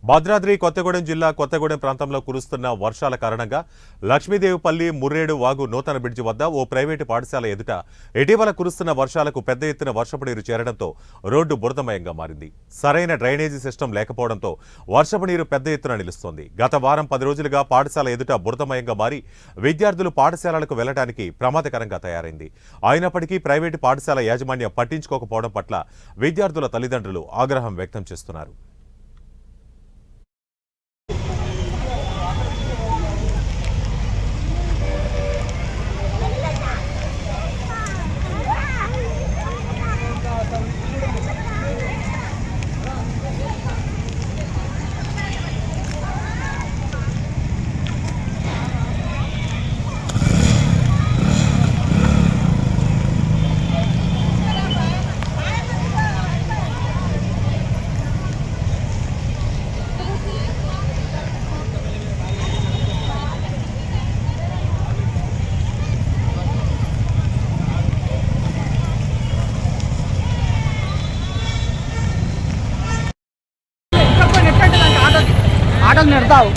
భద్రాద్రి కొత్తగూడెం జిల్లా కొత్తగూడెం ప్రాంతంలో కురుస్తున్న వర్షాల కారణంగా లక్ష్మీదేవిపల్లి ముర్రేడు వాగు నూతన బ్రిడ్జి వద్ద ఓ ప్రైవేటు పాఠశాల ఎదుట ఇటీవల కురుస్తున్న వర్షాలకు పెద్ద ఎత్తున వర్షపు నీరు చేరడంతో రోడ్డు బురదమయంగా మారింది. సరైన డ్రైనేజీ సిస్టమ్ లేకపోవడంతో వర్షపు నీరు పెద్ద ఎత్తున నిలుస్తోంది. గత వారం 10 రోజులుగా పాఠశాల ఎదుట బురదమయంగా మారి విద్యార్థులు పాఠశాలలకు వెళ్లడానికి ప్రమాదకరంగా తయారైంది. అయినప్పటికీ ప్రైవేటు పాఠశాల యాజమాన్యం పట్టించుకోకపోవడం పట్ల విద్యార్థుల తల్లిదండ్రులు ఆగ్రహం వ్యక్తం చేస్తున్నారు. ఆటోలు నెడతావు